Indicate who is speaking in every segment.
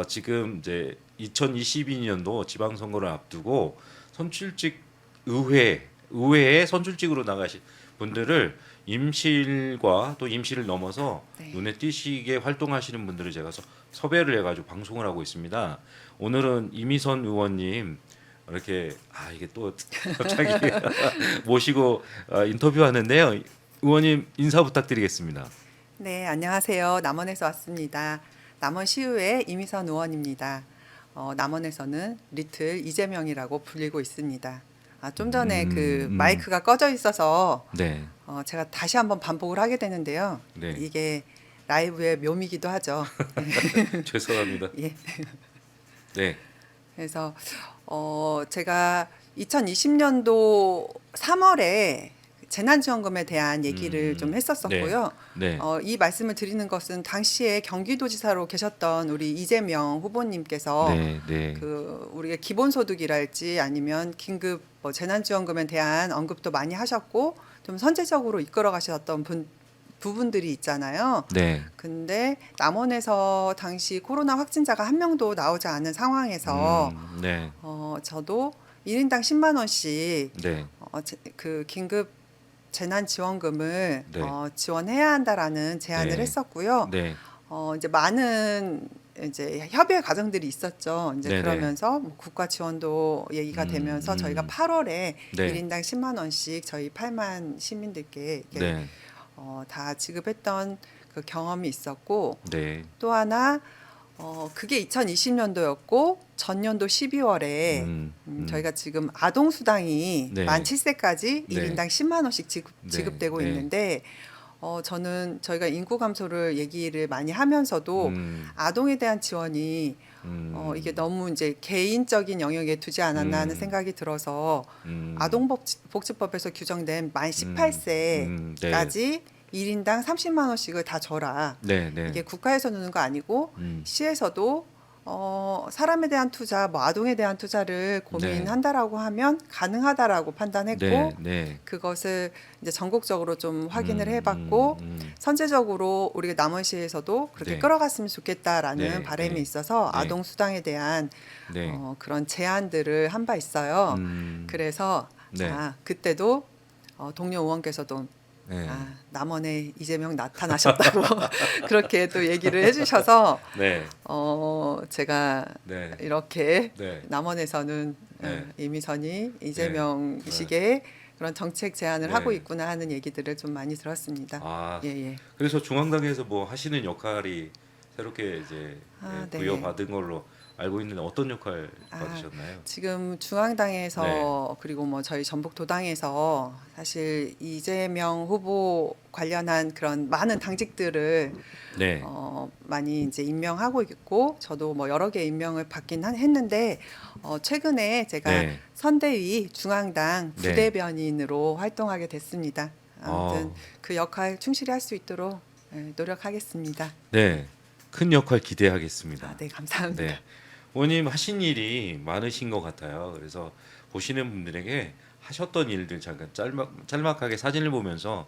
Speaker 1: 지금 이제 2022년도 지방선거를 앞두고 선출직 의회에 선출직으로 나가신 분들을 임실과 또 임실을 넘어서
Speaker 2: 네.
Speaker 1: 눈에 띄시게 활동하시는 분들을 제가 섭외를 해가지고 방송을 하고 있습니다. 오늘은 이미선 의원님 이렇게 이게 또 갑자기 모시고 인터뷰하는데요. 의원님 인사 부탁드리겠습니다.
Speaker 2: 네, 안녕하세요. 남원에서 왔습니다. 남원시의회 이미선 의원입니다. 남원에서는 리틀 이재명이라고 불리고 있습니다. 좀 전에 그 마이크가 꺼져 있어서
Speaker 1: 네,
Speaker 2: 제가 다시 한번 반복을 하게 되는데요.
Speaker 1: 네.
Speaker 2: 이게 라이브의 묘미기도 하죠.
Speaker 1: 죄송합니다.
Speaker 2: 예.
Speaker 1: 네,
Speaker 2: 그래서 제가 2020년도 3월에 재난지원금에 대한 얘기를 좀 했었었고요.
Speaker 1: 네,
Speaker 2: 이 말씀을 드리는 것은 당시에 경기도지사로 계셨던 우리 이재명 후보님께서
Speaker 1: 네.
Speaker 2: 그 우리가 기본소득이랄지 아니면 긴급 뭐 재난지원금에 대한 언급도 많이 하셨고 좀 선제적으로 이끌어 가셨던 부분들이 있잖아요.
Speaker 1: 네.
Speaker 2: 근데 남원에서 당시 코로나 확진자가 한 명도 나오지 않은 상황에서
Speaker 1: 네,
Speaker 2: 저도 1인당 10만 원씩
Speaker 1: 네,
Speaker 2: 그 긴급 재난지원금을
Speaker 1: 네.
Speaker 2: 지원해야 한다라는 제안을
Speaker 1: 네.
Speaker 2: 했었고요.
Speaker 1: 네,
Speaker 2: 이제 많은 이제 협의 과정들이 있었죠. 이제
Speaker 1: 네네.
Speaker 2: 그러면서 뭐 국가 지원도 얘기가 되면서 저희가 8월에
Speaker 1: 네.
Speaker 2: 1인당 10만 원씩 저희 8만 시민들께 이렇게
Speaker 1: 네,
Speaker 2: 다 지급했던 그 경험이 있었고
Speaker 1: 네.
Speaker 2: 또 하나 그게 2020년도였고 전년도 12월에 저희가 지금 아동 수당이
Speaker 1: 네.
Speaker 2: 만 7세까지
Speaker 1: 네.
Speaker 2: 1인당 10만 원씩
Speaker 1: 네.
Speaker 2: 지급되고
Speaker 1: 네.
Speaker 2: 있는데 저는 저희가 인구 감소를 얘기를 많이 하면서도 아동에 대한 지원이 이게 너무 이제 개인적인 영역에 두지 않았나 하는 생각이 들어서 아동복지법에서 규정된 만 18세까지 1인당 30만 원씩을 다 줘라.
Speaker 1: 네, 네.
Speaker 2: 이게 국가에서 주는 거 아니고 시에서도 사람에 대한 투자, 뭐 아동에 대한 투자를 고민한다라고 하면 가능하다라고 판단했고
Speaker 1: 네, 네.
Speaker 2: 그것을 이제 전국적으로 좀 확인을 해봤고 선제적으로 우리가 남원시에서도 그렇게
Speaker 1: 네.
Speaker 2: 끌어갔으면 좋겠다라는
Speaker 1: 네,
Speaker 2: 바람이
Speaker 1: 네.
Speaker 2: 있어서
Speaker 1: 네.
Speaker 2: 아동 수당에 대한
Speaker 1: 네.
Speaker 2: 그런 제안들을 한 바 있어요. 그래서
Speaker 1: 네.
Speaker 2: 그때도 동료 의원께서도
Speaker 1: 네.
Speaker 2: 남원에 이재명 나타나셨다고 그렇게 또 얘기를 해주셔서
Speaker 1: 네.
Speaker 2: 제가
Speaker 1: 네.
Speaker 2: 이렇게
Speaker 1: 네.
Speaker 2: 남원에서는
Speaker 1: 네.
Speaker 2: 이미선이 이재명식의 그런 정책 제안을
Speaker 1: 네.
Speaker 2: 하고 있구나 하는 얘기들을 좀 많이 들었습니다. 예.
Speaker 1: 그래서 중앙당에서 뭐 하시는 역할이 새롭게 이제
Speaker 2: 네.
Speaker 1: 부여받은 걸로 알고 있는데 어떤 역할
Speaker 2: 아,
Speaker 1: 받으셨나요?
Speaker 2: 지금 중앙당에서 그리고 뭐 저희 전북도당에서 사실 이재명 후보 관련한 그런 많은 당직들을
Speaker 1: 네.
Speaker 2: 많이 이제 임명하고 있고 저도 뭐 여러 개 임명을 받긴 했는데 최근에 제가
Speaker 1: 네.
Speaker 2: 선대위 중앙당
Speaker 1: 네.
Speaker 2: 부대변인으로 활동하게 됐습니다. 아무튼
Speaker 1: 아.
Speaker 2: 그 역할 충실히 할 수 있도록 노력하겠습니다.
Speaker 1: 네. 큰 역할 기대하겠습니다.
Speaker 2: 네, 감사합니다.
Speaker 1: 네. 의원님 하신 일이 많으신 것 같아요. 그래서 보시는 분들에게 하셨던 일들 잠깐 짤막하게 사진을 보면서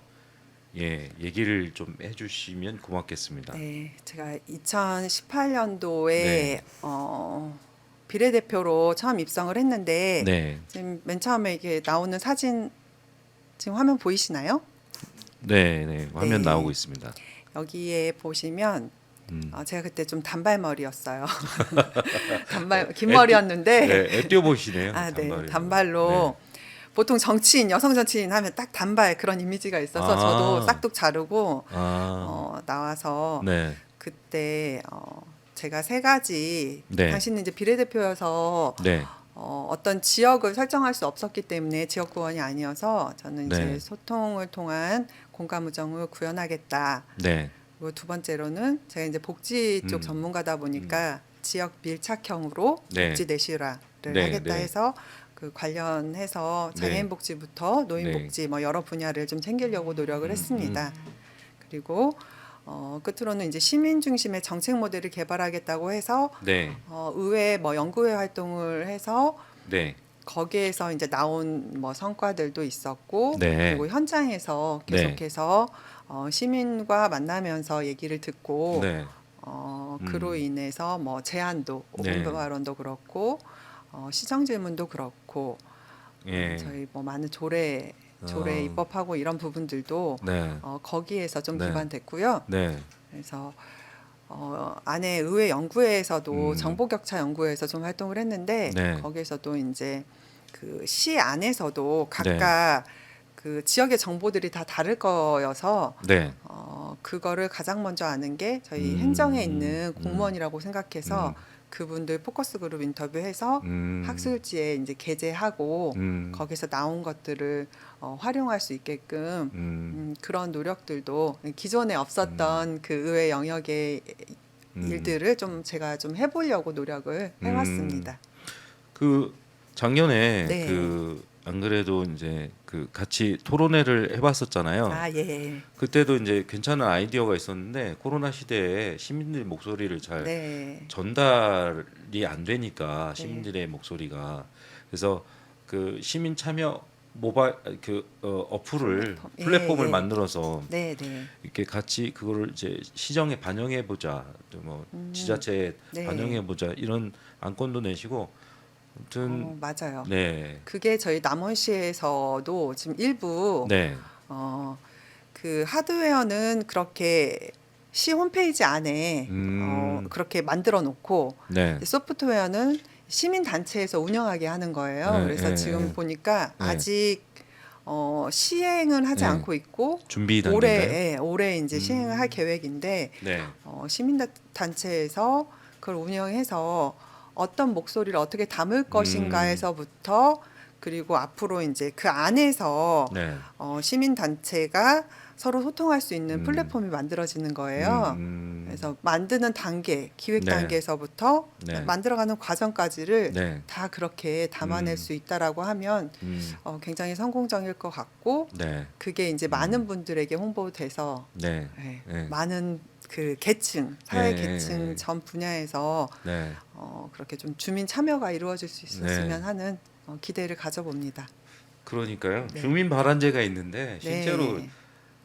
Speaker 1: 얘기를 좀 해주시면 고맙겠습니다.
Speaker 2: 네, 제가 2018년도에
Speaker 1: 네.
Speaker 2: 비례대표로 처음 입성을 했는데
Speaker 1: 네.
Speaker 2: 지금 맨 처음에 이게 나오는 사진 지금 화면 보이시나요?
Speaker 1: 네. 화면
Speaker 2: 네.
Speaker 1: 나오고 있습니다.
Speaker 2: 여기에 보시면 제가 그때 좀 단발머리였어요. 긴
Speaker 1: 애-
Speaker 2: 머리였는데
Speaker 1: 애 띄워 보시네요.
Speaker 2: 네, 단발로 보통 정치인, 여성 정치인 하면 딱 단발 그런 이미지가 있어서
Speaker 1: 아.
Speaker 2: 저도 싹둑 자르고
Speaker 1: 아.
Speaker 2: 나와서
Speaker 1: 네.
Speaker 2: 그때 제가 세 가지
Speaker 1: 네.
Speaker 2: 당신은 이제 비례대표여서
Speaker 1: 네.
Speaker 2: 어떤 지역을 설정할 수 없었기 때문에 지역구원이 아니어서 저는 이제
Speaker 1: 네.
Speaker 2: 소통을 통한 공감우정을 구현하겠다.
Speaker 1: 네.
Speaker 2: 그리고 두 번째로는 제가 이제 복지 쪽 전문가다 보니까 지역 밀착형으로
Speaker 1: 네.
Speaker 2: 복지 내실화를
Speaker 1: 네,
Speaker 2: 하겠다
Speaker 1: 네.
Speaker 2: 해서 그 관련해서 장애인 복지부터 노인 복지 뭐 여러 분야를 좀 챙기려고 노력을 했습니다. 그리고 끝으로는 이제 시민 중심의 정책 모델을 개발하겠다고 해서
Speaker 1: 네.
Speaker 2: 의회 뭐 연구회 활동을 해서
Speaker 1: 네.
Speaker 2: 거기에서 이제 나온 뭐 성과들도 있었고
Speaker 1: 네.
Speaker 2: 그리고 현장에서
Speaker 1: 네.
Speaker 2: 계속해서 시민과 만나면서 얘기를 듣고
Speaker 1: 네.
Speaker 2: 그로 인해서 뭐 제안도
Speaker 1: 네.
Speaker 2: 5분 발언도 그렇고 시정 질문도 그렇고
Speaker 1: 예.
Speaker 2: 저희 뭐 많은 조례
Speaker 1: 어,
Speaker 2: 입법하고 이런 부분들도
Speaker 1: 네.
Speaker 2: 거기에서 좀
Speaker 1: 네.
Speaker 2: 기반됐고요.
Speaker 1: 네.
Speaker 2: 그래서 안에 의회 연구회에서도
Speaker 1: 음.
Speaker 2: 정보격차 연구회에서 좀 활동을 했는데
Speaker 1: 네.
Speaker 2: 거기에서도 이제 그 시 안에서도
Speaker 1: 네.
Speaker 2: 각각 그 지역의 정보들이 다 다를 거여서
Speaker 1: 네.
Speaker 2: 그거를 가장 먼저 아는 게 저희 행정에
Speaker 1: 음.
Speaker 2: 있는 공무원이라고 생각해서 그분들 포커스 그룹 인터뷰해서
Speaker 1: 음.
Speaker 2: 학술지에 이제 게재하고
Speaker 1: 음.
Speaker 2: 거기서 나온 것들을 활용할 수 있게끔
Speaker 1: 음.
Speaker 2: 그런 노력들도 기존에
Speaker 1: 음.
Speaker 2: 없었던 그 의회 영역의
Speaker 1: 음.
Speaker 2: 일들을 좀 제가 좀 해보려고 노력을 해왔습니다.
Speaker 1: 그 작년에
Speaker 2: 네.
Speaker 1: 안 그래도 이제 그 같이 토론회를 해봤었잖아요.
Speaker 2: 아, 예.
Speaker 1: 그때도 이제 괜찮은 아이디어가 있었는데 코로나 시대에 시민들 목소리를 잘
Speaker 2: 네.
Speaker 1: 전달이 안 되니까
Speaker 2: 네.
Speaker 1: 시민들의 목소리가 그래서 그 시민 참여 모바일 어플을
Speaker 2: 플랫폼. 예,
Speaker 1: 플랫폼을
Speaker 2: 예.
Speaker 1: 만들어서
Speaker 2: 네, 네.
Speaker 1: 이렇게 같이 그거를 이제 시정에 반영해 보자, 또 뭐 지자체에 반영해
Speaker 2: 네.
Speaker 1: 보자 이런 안건도 내시고 아무튼
Speaker 2: 맞아요.
Speaker 1: 네,
Speaker 2: 그게 저희 남원시에서도 지금 일부
Speaker 1: 네,
Speaker 2: 어, 그 하드웨어는 그렇게 시 홈페이지 안에 그렇게 만들어 놓고
Speaker 1: 네,
Speaker 2: 소프트웨어는 시민 단체에서 운영하게 하는 거예요.
Speaker 1: 네,
Speaker 2: 그래서
Speaker 1: 네,
Speaker 2: 지금
Speaker 1: 네,
Speaker 2: 보니까
Speaker 1: 네,
Speaker 2: 아직 시행은 하지
Speaker 1: 네.
Speaker 2: 않고 있고
Speaker 1: 준비 단계인가요?
Speaker 2: 올해 이제 시행을 할
Speaker 1: 음,
Speaker 2: 계획인데
Speaker 1: 네,
Speaker 2: 시민 단체에서 그걸 운영해서 어떤 목소리를 어떻게 담을
Speaker 1: 음,
Speaker 2: 것인가에서부터 그리고 앞으로 이제 그 안에서
Speaker 1: 네,
Speaker 2: 시민 단체가 서로 소통할 수 있는
Speaker 1: 음,
Speaker 2: 플랫폼이 만들어지는
Speaker 1: 음,
Speaker 2: 거예요. 그래서 만드는 단계, 기획
Speaker 1: 네,
Speaker 2: 단계에서부터
Speaker 1: 네,
Speaker 2: 만들어가는 과정까지를
Speaker 1: 네,
Speaker 2: 다 그렇게 담아낼
Speaker 1: 음,
Speaker 2: 수 있다라고 하면
Speaker 1: 음,
Speaker 2: 굉장히 성공적일 것 같고
Speaker 1: 네,
Speaker 2: 그게 이제
Speaker 1: 음,
Speaker 2: 많은 분들에게 홍보돼서
Speaker 1: 네,
Speaker 2: 예,
Speaker 1: 네,
Speaker 2: 많은 그 계층,
Speaker 1: 예,
Speaker 2: 사회 계층
Speaker 1: 예,
Speaker 2: 전 분야에서
Speaker 1: 네,
Speaker 2: 그렇게 좀 주민 참여가 이루어질 수
Speaker 1: 네.
Speaker 2: 있었으면 하는 기대를 가져봅니다.
Speaker 1: 그러니까요.
Speaker 2: 네,
Speaker 1: 주민 발안제가 있는데 실제로
Speaker 2: 네,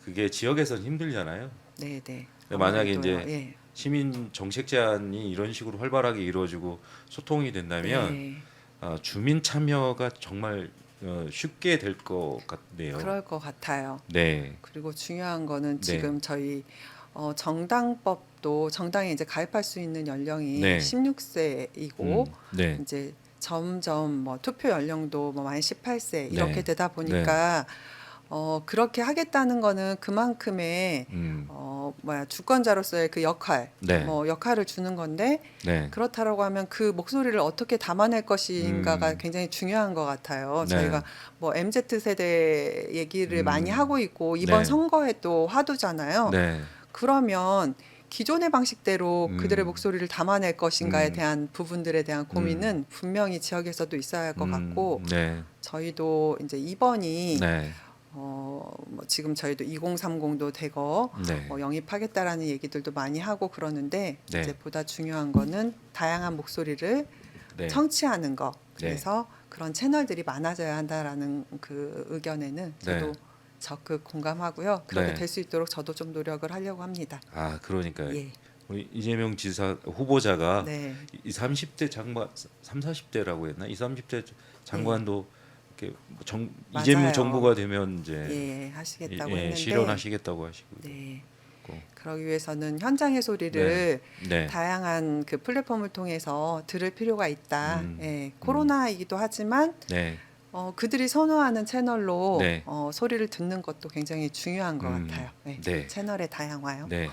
Speaker 1: 그게 지역에서는 힘들잖아요.
Speaker 2: 네, 네.
Speaker 1: 근데 만약에
Speaker 2: 아무래도요.
Speaker 1: 이제
Speaker 2: 예,
Speaker 1: 시민 정책 제안이 이런 식으로 활발하게 이루어지고 소통이 된다면
Speaker 2: 네.
Speaker 1: 주민 참여가 정말 쉽게 될 것 같네요.
Speaker 2: 그럴 것 같아요.
Speaker 1: 네,
Speaker 2: 그리고 중요한 거는
Speaker 1: 네,
Speaker 2: 지금 저희 정당법도 정당에 이제 가입할 수 있는 연령이
Speaker 1: 네,
Speaker 2: 16세이고
Speaker 1: 네,
Speaker 2: 이제 점점 뭐 투표 연령도 뭐 만 18세 이렇게
Speaker 1: 네,
Speaker 2: 되다
Speaker 1: 네,
Speaker 2: 보니까 그렇게 하겠다는 거는 그만큼의
Speaker 1: 음,
Speaker 2: 주권자로서의 그 역할
Speaker 1: 네,
Speaker 2: 뭐 역할을 주는 건데
Speaker 1: 네,
Speaker 2: 그렇다라고 하면 그 목소리를 어떻게 담아낼 것인가가
Speaker 1: 음,
Speaker 2: 굉장히 중요한 것 같아요.
Speaker 1: 네,
Speaker 2: 저희가 뭐 MZ 세대 얘기를 많이 하고 있고 이번
Speaker 1: 네,
Speaker 2: 선거에 또 화두잖아요.
Speaker 1: 네,
Speaker 2: 그러면 기존의 방식대로 그들의
Speaker 1: 음,
Speaker 2: 목소리를 담아낼 것인가에
Speaker 1: 음,
Speaker 2: 대한 부분들에 대한
Speaker 1: 음,
Speaker 2: 고민은 분명히 지역에서도 있어야 할 것 같고
Speaker 1: 네,
Speaker 2: 저희도 이제 이번이
Speaker 1: 네,
Speaker 2: 뭐 지금 저희도 2030도 대거
Speaker 1: 네,
Speaker 2: 영입하겠다라는 얘기들도 많이 하고 그러는데 이제
Speaker 1: 네,
Speaker 2: 보다 중요한 거는 다양한 목소리를
Speaker 1: 네,
Speaker 2: 청취하는 거.
Speaker 1: 네,
Speaker 2: 그래서 그런 채널들이 많아져야 한다라는 그 의견에는 저도
Speaker 1: 네,
Speaker 2: 적극 공감하고요. 그렇게
Speaker 1: 네.
Speaker 2: 될 수 있도록 저도 좀 노력을 하려고 합니다.
Speaker 1: 아, 그러니까요.
Speaker 2: 예.
Speaker 1: 우리 이재명 지사 후보자가
Speaker 2: 네.
Speaker 1: 이 30대 장관, 3, 40대라고 했나? 이 30대
Speaker 2: 네.
Speaker 1: 장관도 이렇게 이재명
Speaker 2: 맞아요.
Speaker 1: 정부가 되면 이제
Speaker 2: 예, 하시겠다고
Speaker 1: 예,
Speaker 2: 했는데
Speaker 1: 실현하시겠다고 하시고
Speaker 2: 네.
Speaker 1: 있고.
Speaker 2: 그러기 위해서는 현장의
Speaker 1: 네,
Speaker 2: 소리를
Speaker 1: 네,
Speaker 2: 다양한 그 플랫폼을 통해서 들을 필요가 있다.
Speaker 1: 음,
Speaker 2: 예,
Speaker 1: 음,
Speaker 2: 코로나이기도 하지만
Speaker 1: 네,
Speaker 2: 그들이 선호하는 채널로
Speaker 1: 네,
Speaker 2: 소리를 듣는 것도 굉장히 중요한 것 같아요. 예,
Speaker 1: 네,
Speaker 2: 채널의 다양화요.
Speaker 1: 네.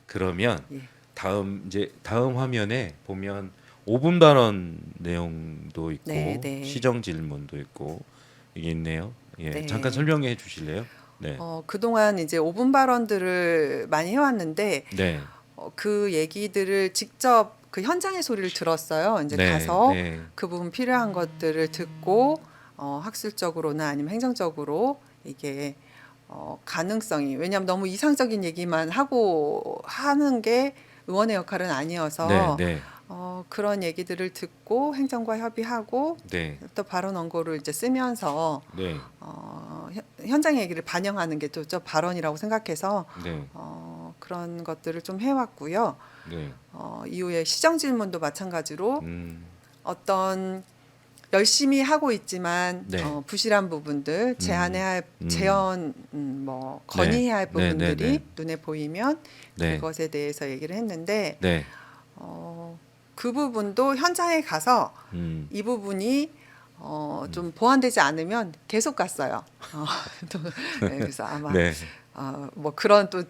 Speaker 1: 그러면
Speaker 2: 예,
Speaker 1: 다음 화면에 보면 5분 발언 내용도
Speaker 2: 네,
Speaker 1: 있고
Speaker 2: 네,
Speaker 1: 시정 질문도 있고 이게 있네요. 예, 잠깐
Speaker 2: 네.
Speaker 1: 설명해 주실래요? 네,
Speaker 2: 그동안 이제 5분 발언들을 많이 해왔는데
Speaker 1: 네,
Speaker 2: 그 얘기들을 직접 그 현장의 소리를 들었어요. 이제
Speaker 1: 네,
Speaker 2: 가서
Speaker 1: 네,
Speaker 2: 그 부분 필요한 것들을 듣고 학술적으로나 아니면 행정적으로 이게 가능성이 왜냐하면 너무 이상적인 얘기만 하고 하는 게 의원의 역할은
Speaker 1: 네,
Speaker 2: 아니어서
Speaker 1: 네,
Speaker 2: 그런 얘기들을 듣고 행정과 협의하고
Speaker 1: 네,
Speaker 2: 또 발언 원고를 이제 쓰면서
Speaker 1: 네,
Speaker 2: 현장 얘기를 반영하는 게 또 저 발언이라고 생각해서
Speaker 1: 네.
Speaker 2: 그런 그런 것들을 좀 해왔고요.
Speaker 1: 네.
Speaker 2: 이후에 시정 질문도 마찬가지로
Speaker 1: 음.
Speaker 2: 어떤 열심히 하고 있지만
Speaker 1: 네.
Speaker 2: 부실한 부분들, 제안해야 할 제언, 뭐 건의해야 할
Speaker 1: 네,
Speaker 2: 부분들이
Speaker 1: 네, 네.
Speaker 2: 눈에 보이면
Speaker 1: 네.
Speaker 2: 그것에 대해서 얘기를 했는데
Speaker 1: 네.
Speaker 2: 그 부분도 현장에 가서
Speaker 1: 음.
Speaker 2: 이 부분이 좀 보완되지 않으면 계속 갔어요. 또, 네, 그래서 아마
Speaker 1: 네.
Speaker 2: 뭐 그런 또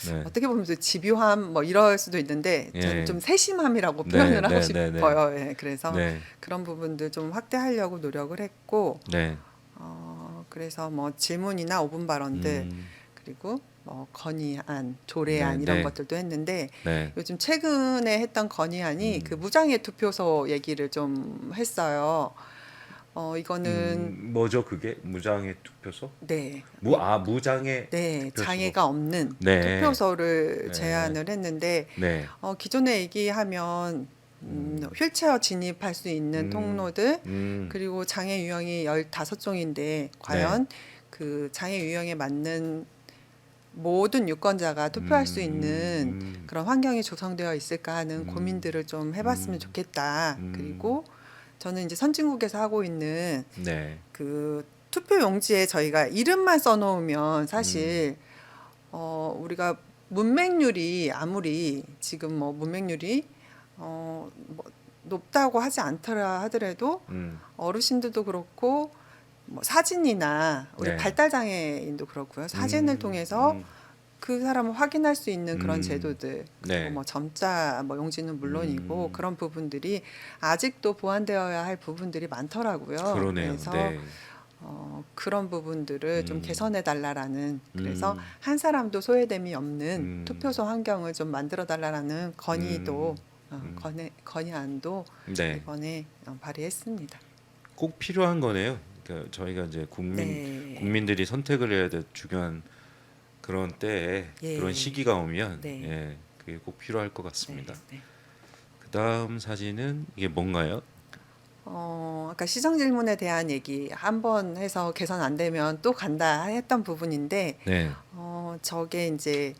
Speaker 1: 네.
Speaker 2: 어떻게 보면 또 집요함 뭐 이럴 수도 있는데 저는
Speaker 1: 예.
Speaker 2: 좀 세심함이라고
Speaker 1: 네,
Speaker 2: 표현을 하고
Speaker 1: 네, 네, 네.
Speaker 2: 싶어요. 예, 그래서
Speaker 1: 네.
Speaker 2: 그런 부분들 좀 확대하려고 노력을 했고
Speaker 1: 네.
Speaker 2: 그래서 뭐 질문이나 5분 발언들
Speaker 1: 음.
Speaker 2: 그리고 뭐 건의안, 조례안
Speaker 1: 네,
Speaker 2: 이런
Speaker 1: 네.
Speaker 2: 것들도 했는데
Speaker 1: 네.
Speaker 2: 요즘 최근에 했던 건의안이 그 무장애 투표소 얘기를 좀 했어요. 이거는
Speaker 1: 뭐죠 그게 무장애 투표소?
Speaker 2: 네,
Speaker 1: 무장애
Speaker 2: 네,
Speaker 1: 투표소.
Speaker 2: 장애가 없는
Speaker 1: 네.
Speaker 2: 투표소를
Speaker 1: 네.
Speaker 2: 제안을 했는데
Speaker 1: 네.
Speaker 2: 기존에 얘기하면 휠체어 진입할 수 있는 통로들
Speaker 1: 음.
Speaker 2: 그리고 장애 유형이 15종인데 과연 그 장애 유형에 맞는 모든 유권자가 투표할 수 있는 그런 환경이 조성되어 있을까 하는 고민들을 좀 해봤으면 좋겠다. 그리고 저는 이제 선진국에서 하고 있는
Speaker 1: 네.
Speaker 2: 그 투표 용지에 저희가 이름만 써놓으면 사실 우리가 문맹률이 아무리 지금 뭐 문맹률이 뭐 높다고 하지 않더라 하더라도 어르신들도 그렇고 뭐 사진이나 우리
Speaker 1: 네.
Speaker 2: 발달 장애인도 그렇고요. 사진을 통해서 그 사람을 확인할 수 있는 그런 제도들 그리고
Speaker 1: 네.
Speaker 2: 뭐 점자 뭐 용지는 물론이고 그런 부분들이 아직도 보완되어야 할 부분들이 많더라고요.
Speaker 1: 그러네요.
Speaker 2: 그래서
Speaker 1: 네.
Speaker 2: 그런 부분들을 좀 개선해 달라라는 그래서
Speaker 1: 음.
Speaker 2: 한 사람도 소외됨이 없는 투표소 환경을 좀 만들어 달라라는 건의도 건의안도
Speaker 1: 네.
Speaker 2: 이번에 발의했습니다.
Speaker 1: 꼭 필요한 거네요. 그러니까 저희가 이제
Speaker 2: 네.
Speaker 1: 국민들이 선택을 해야 될 중요한 그런 때에
Speaker 2: 예.
Speaker 1: 그런 시기가 오면
Speaker 2: 네.
Speaker 1: 예, 그게 꼭 필요할 것 같습니다.
Speaker 2: 네.
Speaker 1: 그다음 사진은 이게 뭔가요?
Speaker 2: 아까 시정 질문에 대한 얘기 한 번 해서 개선 안 되면 또 간다 했던 부분인데
Speaker 1: 네.
Speaker 2: 저게 이제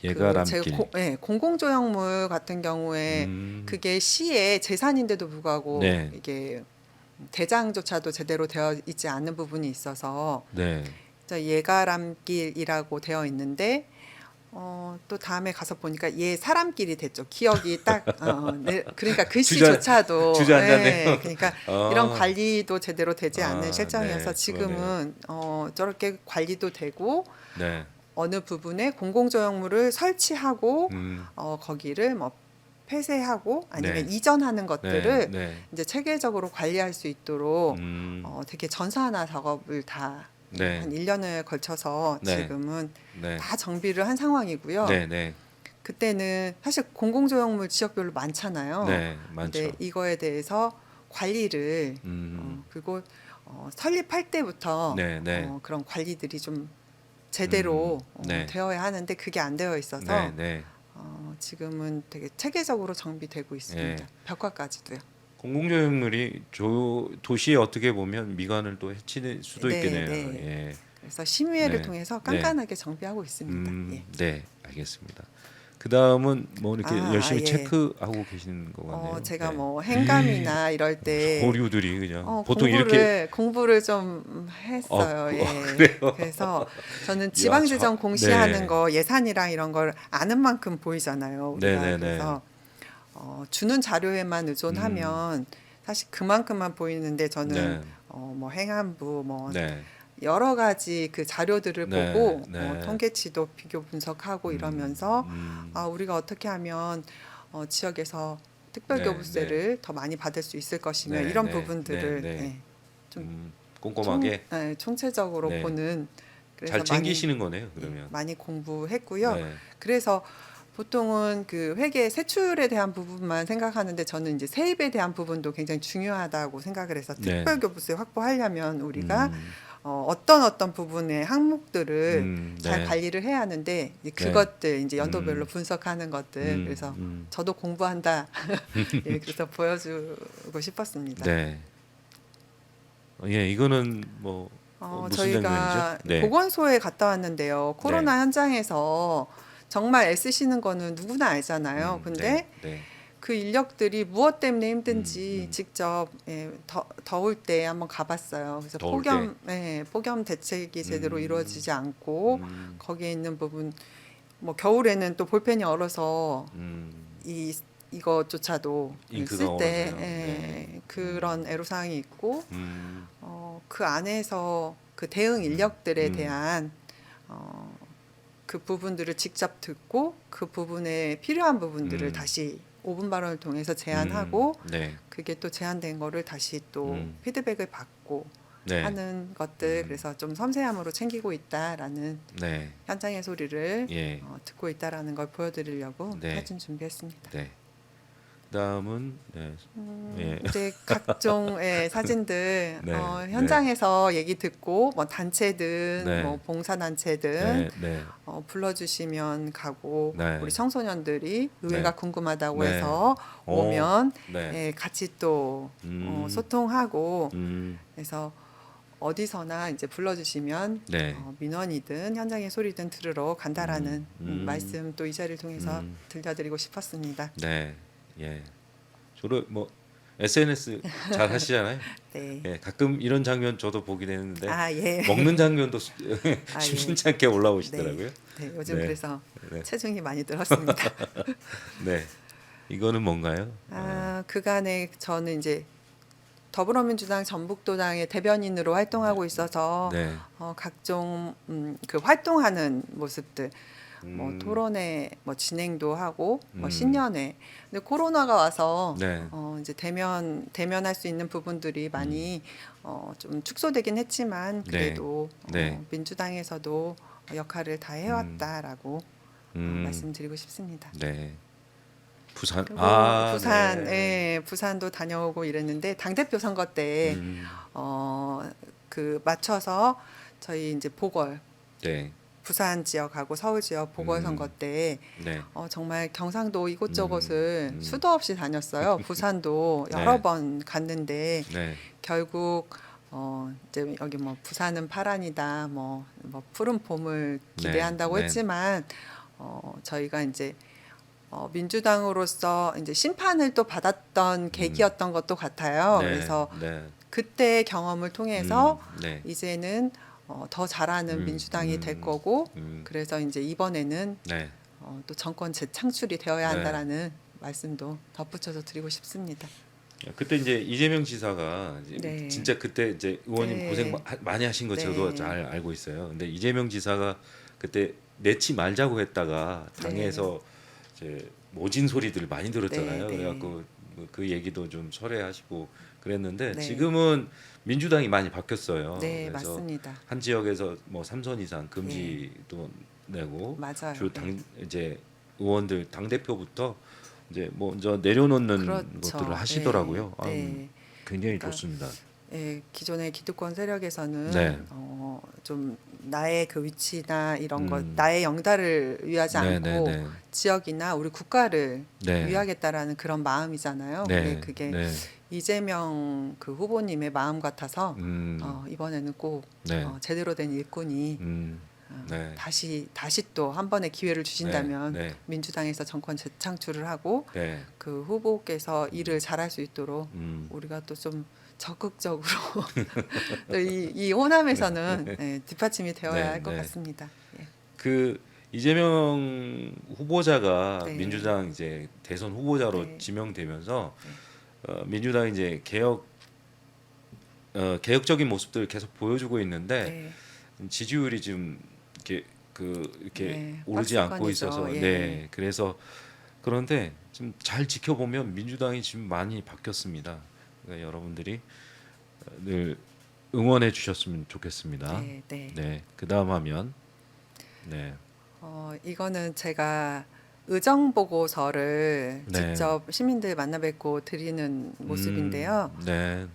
Speaker 1: 예가람길.
Speaker 2: 공공조형물 같은 경우에 그게 시의 재산인데도 불구하고
Speaker 1: 네.
Speaker 2: 이게 대장조차도 제대로 되어 있지 않는 부분이 있어서
Speaker 1: 네.
Speaker 2: 예가람길이라고 되어 있는데 또 다음에 가서 보니까 사람길이 됐죠. 기억이 딱 그러니까 글씨조차도
Speaker 1: 주저앉았네요.
Speaker 2: 그러니까 이런 관리도 제대로 되지 않는 실정이어서
Speaker 1: 네,
Speaker 2: 지금은 저렇게 관리도 되고
Speaker 1: 네.
Speaker 2: 어느 부분에 공공조형물을 설치하고 거기를 뭐 폐쇄하고 아니면
Speaker 1: 네.
Speaker 2: 이전하는 것들을
Speaker 1: 네.
Speaker 2: 이제 체계적으로 관리할 수 있도록
Speaker 1: 음.
Speaker 2: 되게 전산화 작업을 다
Speaker 1: 네.
Speaker 2: 한 1년에 걸쳐서
Speaker 1: 네.
Speaker 2: 지금은
Speaker 1: 네.
Speaker 2: 다 정비를 한 상황이고요.
Speaker 1: 네.
Speaker 2: 그때는 사실 공공조형물 지역별로 많잖아요.
Speaker 1: 네. 많죠.
Speaker 2: 근데 이거에 대해서 관리를 그리고 설립할 때부터
Speaker 1: 네.
Speaker 2: 그런 관리들이 좀 제대로
Speaker 1: 네.
Speaker 2: 되어야 하는데 그게 안 되어 있어서
Speaker 1: 네.
Speaker 2: 지금은 되게 체계적으로 정비되고 있습니다.
Speaker 1: 네.
Speaker 2: 벽화까지도요.
Speaker 1: 공공조형물이 도시에 어떻게 보면 미관을 또 해칠 수도
Speaker 2: 네,
Speaker 1: 있겠네요.
Speaker 2: 네.
Speaker 1: 예.
Speaker 2: 그래서 심의회를
Speaker 1: 네.
Speaker 2: 통해서 깐깐하게 정비하고 있습니다. 예.
Speaker 1: 네, 알겠습니다. 그 다음은 뭐 이렇게 열심히
Speaker 2: 예.
Speaker 1: 체크하고 계시는 것 같네요.
Speaker 2: 제가
Speaker 1: 네.
Speaker 2: 뭐 행감이나 이럴 때
Speaker 1: 서류들이 그냥 보통 이렇게
Speaker 2: 공부를 좀 했어요.
Speaker 1: 그래요?
Speaker 2: 그래서 저는 지방재정
Speaker 1: 네.
Speaker 2: 공시하는 거 예산이랑 이런 걸 아는 만큼 보이잖아요. 우리가.
Speaker 1: 네.
Speaker 2: 그래서 주는 자료에만 의존하면 사실 그만큼만 보이는데 저는
Speaker 1: 네.
Speaker 2: 뭐 행안부 뭐
Speaker 1: 네.
Speaker 2: 여러 가지 그 자료들을
Speaker 1: 네,
Speaker 2: 보고
Speaker 1: 네.
Speaker 2: 통계치도 비교 분석하고 이러면서 우리가 어떻게 하면 지역에서 특별교부세를 더 많이 받을 수 있을 것이며
Speaker 1: 네,
Speaker 2: 이런
Speaker 1: 네,
Speaker 2: 부분들을
Speaker 1: 네.
Speaker 2: 좀
Speaker 1: 꼼꼼하게
Speaker 2: 총체적으로
Speaker 1: 네.
Speaker 2: 보는 그래서
Speaker 1: 잘 챙기시는 거네요. 그러면.
Speaker 2: 많이 공부했고요.
Speaker 1: 네.
Speaker 2: 그래서 보통은 그 회계 세출에 대한 부분만 생각하는데 저는 이제 세입에 대한 부분도 굉장히 중요하다고 생각을 해서
Speaker 1: 네.
Speaker 2: 특별교부세 확보하려면 우리가 어떤 부분의 항목들을 잘
Speaker 1: 네.
Speaker 2: 관리를 해야 하는데 이제 그것들 이제 연도별로 분석하는 것들 그래서 저도 공부한다. 예, 그래서 보여주고 싶었습니다.
Speaker 1: 네. 예, 이거는 뭐 무슨
Speaker 2: 저희가
Speaker 1: 장면이죠? 네.
Speaker 2: 보건소에 갔다 왔는데요. 코로나 현장에서 정말 애쓰시는 거는 누구나 알잖아요. 근데
Speaker 1: 네.
Speaker 2: 그 인력들이 무엇 때문에 힘든지
Speaker 1: 음.
Speaker 2: 직접 더울 때 한번 가봤어요. 그래서
Speaker 1: 더울
Speaker 2: 폭염 대책이 제대로
Speaker 1: 음.
Speaker 2: 이루어지지 않고
Speaker 1: 음.
Speaker 2: 거기에 있는 부분 뭐 겨울에는 또 볼펜이 얼어서 이것조차도
Speaker 1: 잉크가
Speaker 2: 쓸 때
Speaker 1: 얼어서요. 네.
Speaker 2: 그런 애로사항이 있고
Speaker 1: 음.
Speaker 2: 그 안에서 그 대응 인력들에 대한 그 부분들을 직접 듣고 그 부분에 필요한 부분들을 다시 5분 발언을 통해서 제안하고
Speaker 1: 네.
Speaker 2: 그게 또 제안된 거를 다시 또 피드백을 받고
Speaker 1: 네.
Speaker 2: 하는 것들 그래서 좀 섬세함으로 챙기고 있다라는
Speaker 1: 네.
Speaker 2: 현장의 소리를
Speaker 1: 예.
Speaker 2: 듣고 있다라는 걸 보여드리려고
Speaker 1: 네.
Speaker 2: 사진 준비했습니다.
Speaker 1: 네. 그다음은 네. 예.
Speaker 2: 이제 각종 사진들
Speaker 1: 네.
Speaker 2: 현장에서 얘기 듣고 뭐 단체든
Speaker 1: 네.
Speaker 2: 뭐 봉사단체든
Speaker 1: 네. 네.
Speaker 2: 불러주시면 가고
Speaker 1: 네.
Speaker 2: 우리 청소년들이 의회가
Speaker 1: 네.
Speaker 2: 궁금하다고
Speaker 1: 네.
Speaker 2: 해서 오면
Speaker 1: 네.
Speaker 2: 같이 또 소통하고 그래서 어디서나 이제 불러주시면
Speaker 1: 네.
Speaker 2: 민원이든 현장의 소리든 들으러 간다라는 말씀 또 이 자리를 통해서 들려드리고 싶었습니다.
Speaker 1: 네. 예. 주로 뭐 SNS 잘 하시잖아요.
Speaker 2: 네.
Speaker 1: 예, 가끔 이런 장면 저도 보게 되는데
Speaker 2: 예.
Speaker 1: 먹는 장면도
Speaker 2: 예.
Speaker 1: 심심치 않게 올라오시더라고요.
Speaker 2: 네, 요즘
Speaker 1: 네.
Speaker 2: 그래서
Speaker 1: 네.
Speaker 2: 체중이 많이 늘었습니다.
Speaker 1: 네. 이거는 뭔가요?
Speaker 2: 그간에 저는 이제 더불어민주당 전북도당의 대변인으로 활동하고 있어서
Speaker 1: 네.
Speaker 2: 각종 그 활동하는 모습들 뭐 토론회 뭐 진행도 하고 뭐 신년회 근데 코로나가 와서
Speaker 1: 네.
Speaker 2: 이제 대면할 수 있는 부분들이 많이 좀 축소되긴 했지만 그래도
Speaker 1: 네.
Speaker 2: 민주당에서도 역할을 다 해왔다라고 말씀드리고 싶습니다.
Speaker 1: 네. 부산.
Speaker 2: 그리고
Speaker 1: 네.
Speaker 2: 부산도 다녀오고 이랬는데 당대표 선거 때 그 맞춰서 저희 이제 보궐
Speaker 1: 네.
Speaker 2: 부산 지역하고 서울 지역 보궐선거 때
Speaker 1: 네.
Speaker 2: 정말 경상도 이곳저곳을 수도 없이 다녔어요. 부산도 여러
Speaker 1: 네.
Speaker 2: 번 갔는데
Speaker 1: 네.
Speaker 2: 결국 이제 여기 뭐 부산은 파란이다, 뭐 푸른 봄을 기대한다고
Speaker 1: 네.
Speaker 2: 했지만 저희가 이제 민주당으로서 이제 심판을 또 받았던 계기였던 것도 같아요.
Speaker 1: 네.
Speaker 2: 그래서
Speaker 1: 네.
Speaker 2: 그때 경험을 통해서
Speaker 1: 네.
Speaker 2: 이제는 더 잘하는 민주당이 될 거고 그래서 이제 이번에는
Speaker 1: 네.
Speaker 2: 또 정권 재창출이 되어야
Speaker 1: 네.
Speaker 2: 한다라는 말씀도 덧붙여서 드리고 싶습니다.
Speaker 1: 그때 이제 이재명 지사가 이제
Speaker 2: 네.
Speaker 1: 진짜 그때 이제 의원님
Speaker 2: 네.
Speaker 1: 고생 많이 하신 거 저도
Speaker 2: 네.
Speaker 1: 잘 알고 있어요. 근데 이재명 지사가 그때 내치 말자고 했다가 당에서 이제 모진 소리들을 많이 들었잖아요.
Speaker 2: 네.
Speaker 1: 그래갖고 그 얘기도 좀 철회하시고 그랬는데
Speaker 2: 네.
Speaker 1: 지금은 민주당이 많이 바뀌었어요.
Speaker 2: 네,
Speaker 1: 그래서
Speaker 2: 맞습니다.
Speaker 1: 한 지역에서 뭐 3선 이상 금지도 내고
Speaker 2: 맞아요.
Speaker 1: 주로 이제 의원들 당 대표부터 이제 먼저 내려놓는
Speaker 2: 그렇죠.
Speaker 1: 것들을 하시더라고요.
Speaker 2: 네.
Speaker 1: 굉장히
Speaker 2: 그러니까
Speaker 1: 좋습니다.
Speaker 2: 기존의 기득권 세력에서는
Speaker 1: 네.
Speaker 2: 좀 나의 그 위치나 이런 것,
Speaker 1: 음.
Speaker 2: 나의 영달을 위하지
Speaker 1: 네,
Speaker 2: 않고
Speaker 1: 네, 네.
Speaker 2: 지역이나 우리 국가를
Speaker 1: 네.
Speaker 2: 위하겠다라는 그런 마음이잖아요.
Speaker 1: 네.
Speaker 2: 근데 그게
Speaker 1: 네.
Speaker 2: 이재명 그 후보님의 마음 같아서 이번에는 꼭
Speaker 1: 네.
Speaker 2: 제대로 된 일꾼이
Speaker 1: 네.
Speaker 2: 다시 또 한 번의 기회를 주신다면
Speaker 1: 네. 네.
Speaker 2: 민주당에서 정권 재창출을 하고
Speaker 1: 네.
Speaker 2: 그 후보께서 일을 잘할 수 있도록
Speaker 1: 음.
Speaker 2: 우리가 또 좀 적극적으로 또 이 호남에서는 뒷받침이 되어야
Speaker 1: 네,
Speaker 2: 할 것
Speaker 1: 네.
Speaker 2: 같습니다. 예.
Speaker 1: 그 이재명 후보자가
Speaker 2: 네.
Speaker 1: 민주당 이제 대선 후보자로
Speaker 2: 네.
Speaker 1: 지명되면서 민주당 이제 개혁적인 모습들을 계속 보여주고 있는데
Speaker 2: 네.
Speaker 1: 지지율이 좀 이렇게
Speaker 2: 네,
Speaker 1: 오르지 않고
Speaker 2: 박스권이죠.
Speaker 1: 있어서
Speaker 2: 예.
Speaker 1: 네 그래서 그런데 좀 잘 지켜보면 민주당이 지금 많이 바뀌었습니다. 그러니까 여러분들이 늘 응원해 주셨으면 좋겠습니다.
Speaker 2: 네, 네.
Speaker 1: 네, 그다음 화면. 네,
Speaker 2: 이거는 제가 의정 보고서를
Speaker 1: 네.
Speaker 2: 직접 시민들 만나 뵙고 드리는 모습인데요.
Speaker 1: 네,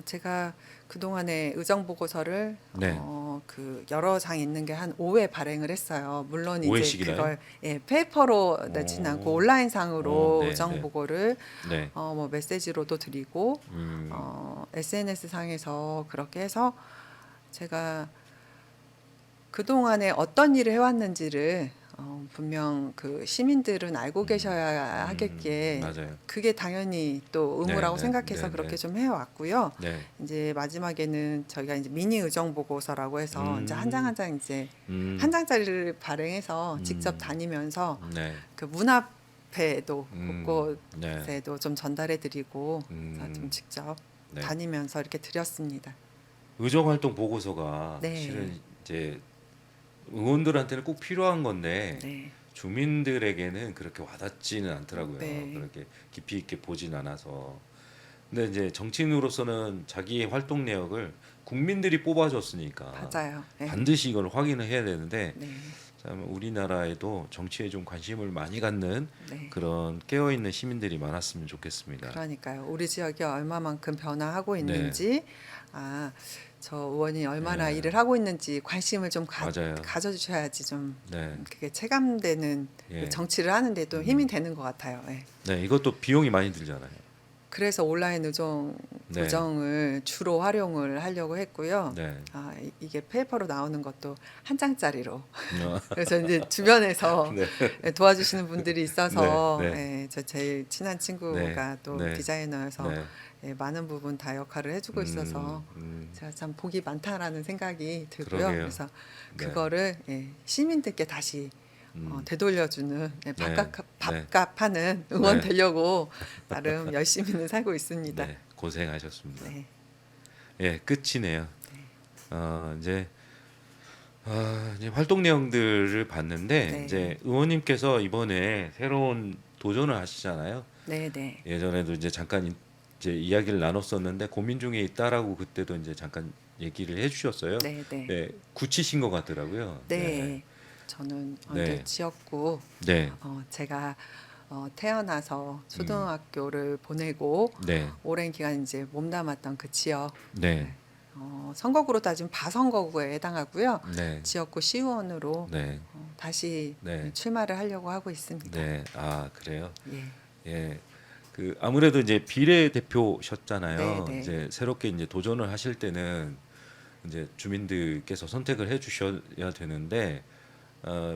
Speaker 2: 제가 그동안에 의정 보고서를
Speaker 1: 네.
Speaker 2: 그 여러 장 있는 게 한 5회 발행을 했어요. 물론
Speaker 1: 5
Speaker 2: 이제
Speaker 1: 회씩이나요?
Speaker 2: 그걸 페이퍼로 내지는 않고 온라인상으로
Speaker 1: 네,
Speaker 2: 의정
Speaker 1: 네.
Speaker 2: 보고를
Speaker 1: 네.
Speaker 2: 뭐 메시지로도 드리고 SNS 상에서 그렇게 해서 제가 그동안에 어떤 일을 해왔는지를 분명 그 시민들은 알고 계셔야 하겠기에
Speaker 1: 맞아요.
Speaker 2: 그게 당연히 또 의무라고
Speaker 1: 네,
Speaker 2: 생각해서
Speaker 1: 네,
Speaker 2: 그렇게
Speaker 1: 네.
Speaker 2: 좀 해왔고요.
Speaker 1: 네.
Speaker 2: 이제 마지막에는 저희가 이제 미니 의정 보고서라고 해서 이제 한 장 한 장 이제 한
Speaker 1: 음,
Speaker 2: 장짜리를 발행해서 직접
Speaker 1: 음,
Speaker 2: 다니면서
Speaker 1: 네.
Speaker 2: 그 문 앞에도
Speaker 1: 네.
Speaker 2: 곳곳에도 좀 전달해드리고 좀
Speaker 1: 음,
Speaker 2: 직접
Speaker 1: 네.
Speaker 2: 다니면서 이렇게 드렸습니다.
Speaker 1: 의정 활동 보고서가
Speaker 2: 네,
Speaker 1: 실은 이제 의원들한테는 꼭 필요한 건데
Speaker 2: 네,
Speaker 1: 주민들에게는 그렇게 와닿지는 않더라고요.
Speaker 2: 네,
Speaker 1: 그렇게 깊이 있게 보진 않아서. 근데 이제 정치인으로서는 자기의 활동 내역을 국민들이 뽑아줬으니까
Speaker 2: 맞아요. 네,
Speaker 1: 반드시 이걸 확인을 해야 되는데
Speaker 2: 네,
Speaker 1: 참 우리나라에도 정치에 좀 관심을 많이 갖는
Speaker 2: 네.
Speaker 1: 그런 깨어있는 시민들이 많았으면 좋겠습니다.
Speaker 2: 그러니까요. 우리 지역이 얼마만큼 변화하고
Speaker 1: 네,
Speaker 2: 있는지, 저 의원이 얼마나
Speaker 1: 네,
Speaker 2: 일을 하고 있는지 관심을 좀
Speaker 1: 맞아요.
Speaker 2: 가져주셔야지 좀
Speaker 1: 네,
Speaker 2: 그게 체감되는 그
Speaker 1: 예,
Speaker 2: 정치를 하는데도 힘이 되는 것 같아요. 예.
Speaker 1: 네, 이것도 비용이 많이 들잖아요.
Speaker 2: 그래서 온라인
Speaker 1: 네,
Speaker 2: 의정을 주로 활용을 하려고 했고요.
Speaker 1: 네,
Speaker 2: 이게 페이퍼로 나오는 것도 한 장짜리로.
Speaker 1: 어,
Speaker 2: 그래서 이제 주변에서
Speaker 1: 네,
Speaker 2: 도와주시는 분들이
Speaker 1: 네,
Speaker 2: 있어서
Speaker 1: 네,
Speaker 2: 저 제일 친한
Speaker 1: 네,
Speaker 2: 친구가 또
Speaker 1: 네,
Speaker 2: 디자이너여서
Speaker 1: 네,
Speaker 2: 많은 부분 다 역할을 해주고 있어서 제가 참 복이 많다라는 생각이 들고요.
Speaker 1: 그러게요.
Speaker 2: 그래서
Speaker 1: 네,
Speaker 2: 그거를 시민들께 다시
Speaker 1: 음,
Speaker 2: 되돌려주는
Speaker 1: 네, 네,
Speaker 2: 밥값하는 의원
Speaker 1: 네,
Speaker 2: 되려고 나름 열심히는 살고 있습니다.
Speaker 1: 네, 고생하셨습니다.
Speaker 2: 네,
Speaker 1: 예, 끝이네요.
Speaker 2: 네,
Speaker 1: 이제 이제 활동 내용들을 봤는데
Speaker 2: 네,
Speaker 1: 이제 의원님께서 이번에 새로운 도전을 하시잖아요.
Speaker 2: 네, 네,
Speaker 1: 예전에도 이제 잠깐 이제 이야기를 나눴었는데 고민 중에 있다라고 그때도 이제 잠깐 얘기를 해주셨어요.
Speaker 2: 네, 네,
Speaker 1: 네, 굳히신 것 같더라고요. 네,
Speaker 2: 네. 저는 이제
Speaker 1: 네,
Speaker 2: 지역구
Speaker 1: 네,
Speaker 2: 제가 태어나서
Speaker 1: 음,
Speaker 2: 초등학교를 보내고
Speaker 1: 네,
Speaker 2: 오랜 기간 이제 몸담았던 그 지역
Speaker 1: 네,
Speaker 2: 선거구로 따지면 바선거구에 해당하고요.
Speaker 1: 네,
Speaker 2: 지역구 시의원으로
Speaker 1: 네,
Speaker 2: 다시
Speaker 1: 네,
Speaker 2: 출마를 하려고 하고 있습니다.
Speaker 1: 네. 아, 그래요?
Speaker 2: 예,
Speaker 1: 예. 그 아무래도 이제
Speaker 2: 네,
Speaker 1: 비례대표셨잖아요.
Speaker 2: 네,
Speaker 1: 이제 새롭게 이제 도전을 하실 때는 이제 주민들께서 선택을 해주셔야 되는데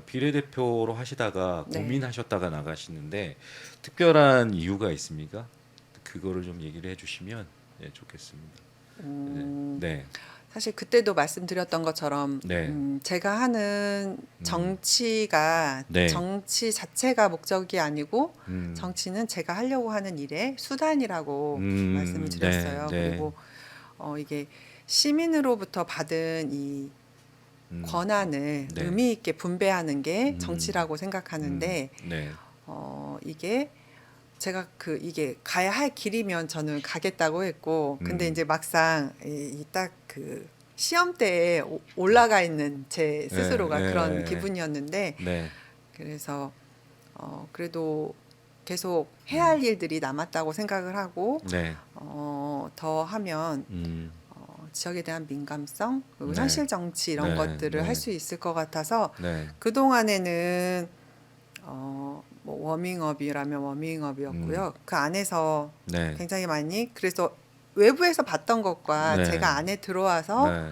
Speaker 1: 비례대표로 하시다가
Speaker 2: 네.
Speaker 1: 고민하셨다가 나가시는데 특별한 이유가 있습니까? 그거를 좀 얘기를 해주시면 예, 좋겠습니다. 네,
Speaker 2: 음,
Speaker 1: 네,
Speaker 2: 사실 그때도 말씀드렸던 것처럼
Speaker 1: 네,
Speaker 2: 제가 하는
Speaker 1: 음, 네,
Speaker 2: 정치 자체가 목적이 아니고
Speaker 1: 음,
Speaker 2: 정치는 제가 하려고 하는 일의 수단이라고 말씀을
Speaker 1: 네,
Speaker 2: 드렸어요.
Speaker 1: 네,
Speaker 2: 그리고 이게 시민으로부터 받은 이 권한을
Speaker 1: 네,
Speaker 2: 의미 있게 분배하는 게
Speaker 1: 음,
Speaker 2: 정치라고 생각하는데
Speaker 1: 네,
Speaker 2: 이게 제가 이게 가야 할 길이면 저는 가겠다고 했고 근데
Speaker 1: 음,
Speaker 2: 이제 막상 딱 그 시험대에 올라가 있는 제
Speaker 1: 네,
Speaker 2: 스스로가 그런
Speaker 1: 네,
Speaker 2: 기분이었는데
Speaker 1: 네,
Speaker 2: 그래서 그래도 계속 해야
Speaker 1: 음,
Speaker 2: 할 일들이 남았다고 생각을 하고
Speaker 1: 네,
Speaker 2: 더 하면
Speaker 1: 음,
Speaker 2: 지역에 대한 민감성 그리고
Speaker 1: 네,
Speaker 2: 현실 정치 이런
Speaker 1: 네,
Speaker 2: 것들을 할
Speaker 1: 네,
Speaker 2: 수 있을 것 같아서
Speaker 1: 네,
Speaker 2: 그동안에는 뭐 워밍업이라면
Speaker 1: 음,
Speaker 2: 워밍업이었고요. 그 안에서
Speaker 1: 네,
Speaker 2: 굉장히 많이 그래서 외부에서 봤던 것과
Speaker 1: 네,
Speaker 2: 제가 안에 들어와서
Speaker 1: 네,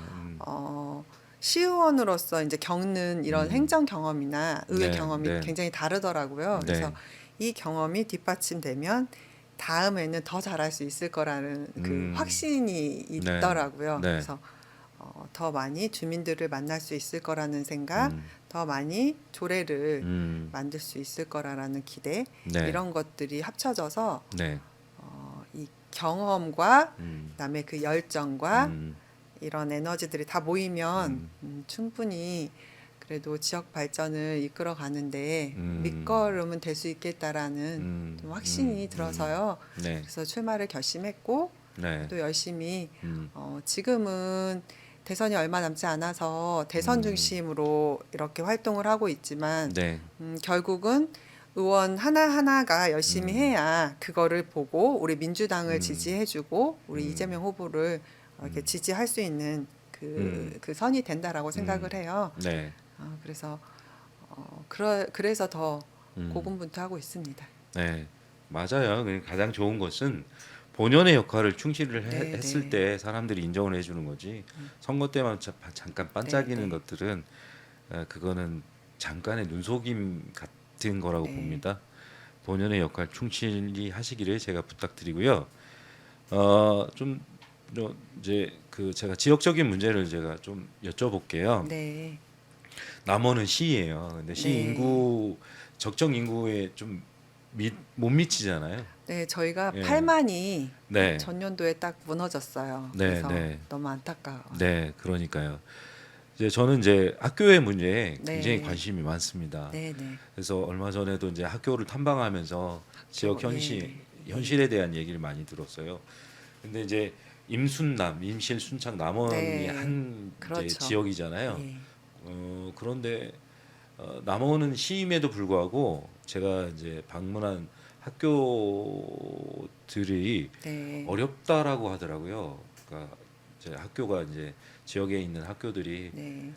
Speaker 2: 시의원으로서 이제 겪는 이런
Speaker 1: 음,
Speaker 2: 행정 경험이나 의회
Speaker 1: 네,
Speaker 2: 경험이
Speaker 1: 네,
Speaker 2: 굉장히 다르더라고요. 그래서
Speaker 1: 네,
Speaker 2: 이 경험이 뒷받침되면 다음에는 더 잘할 수 있을 거라는 그
Speaker 1: 음,
Speaker 2: 확신이
Speaker 1: 네,
Speaker 2: 있더라고요.
Speaker 1: 네,
Speaker 2: 그래서 더 많이 주민들을 만날 수 있을 거라는 생각,
Speaker 1: 음,
Speaker 2: 더 많이 조례를
Speaker 1: 음,
Speaker 2: 만들 수 있을 거라는 기대,
Speaker 1: 네,
Speaker 2: 이런 것들이 합쳐져서
Speaker 1: 네,
Speaker 2: 이 경험과
Speaker 1: 음,
Speaker 2: 그다음에 그 열정과
Speaker 1: 음,
Speaker 2: 이런 에너지들이 다 모이면
Speaker 1: 음,
Speaker 2: 충분히 그래도 지역 발전을 이끌어 가는데
Speaker 1: 음,
Speaker 2: 밑거름은 될 수 있겠다라는 좀 확신이 들어서요.
Speaker 1: 네,
Speaker 2: 그래서 출마를 결심했고
Speaker 1: 네,
Speaker 2: 또 열심히
Speaker 1: 음,
Speaker 2: 지금은 대선이 얼마 남지 않아서 대선
Speaker 1: 음,
Speaker 2: 중심으로 이렇게 활동을 하고 있지만
Speaker 1: 네,
Speaker 2: 결국은 의원 하나하나가 열심히
Speaker 1: 음,
Speaker 2: 해야 그거를 보고 우리 민주당을
Speaker 1: 음,
Speaker 2: 지지해주고 우리
Speaker 1: 음,
Speaker 2: 이재명 후보를 이렇게
Speaker 1: 음,
Speaker 2: 지지할 수 있는
Speaker 1: 음,
Speaker 2: 그 선이 된다라고 생각을 해요.
Speaker 1: 네,
Speaker 2: 그래서 그래서 더
Speaker 1: 음.
Speaker 2: 고군분투하고 있습니다.
Speaker 1: 네, 맞아요. 가장 좋은 것은 본연의 역할을 충실을
Speaker 2: 네,
Speaker 1: 했을
Speaker 2: 네,
Speaker 1: 때 사람들이 인정을 해주는 거지. 선거 때만 잠깐
Speaker 2: 네,
Speaker 1: 반짝이는
Speaker 2: 네,
Speaker 1: 것들은 그거는 잠깐의 눈속임 같은 거라고
Speaker 2: 네.
Speaker 1: 봅니다. 본연의 역할 충실히 하시기를 제가 부탁드리고요. 좀 이제 그 제가 지역적인 문제를 제가 좀 여쭤볼게요.
Speaker 2: 네.
Speaker 1: 남원은 시예요. 근데 시
Speaker 2: 네.
Speaker 1: 인구 적정 인구에 좀 못 미치잖아요.
Speaker 2: 네, 저희가
Speaker 1: 예.
Speaker 2: 8만이
Speaker 1: 네.
Speaker 2: 전년도에 딱 무너졌어요.
Speaker 1: 네,
Speaker 2: 그래서
Speaker 1: 네.
Speaker 2: 너무 안타까워요.
Speaker 1: 네, 그러니까요. 이제 저는 이제 학교의 문제에 굉장히
Speaker 2: 네.
Speaker 1: 관심이 많습니다.
Speaker 2: 네, 네.
Speaker 1: 그래서 얼마 전에도 이제 학교를 탐방하면서 지역
Speaker 2: 예. 예.
Speaker 1: 현실에 대한 얘기를 많이 들었어요. 근데 이제 임순남, 임실, 순창, 남원이
Speaker 2: 네.
Speaker 1: 한 이제
Speaker 2: 그렇죠.
Speaker 1: 지역이잖아요.
Speaker 2: 예.
Speaker 1: 그런데 남원은 시임에도 불구하고 제가 이제 방문한 학교들이
Speaker 2: 네.
Speaker 1: 어렵다라고 하더라고요. 그러니까 이제 학교가 이제 지역에 있는 학교들이
Speaker 2: 네.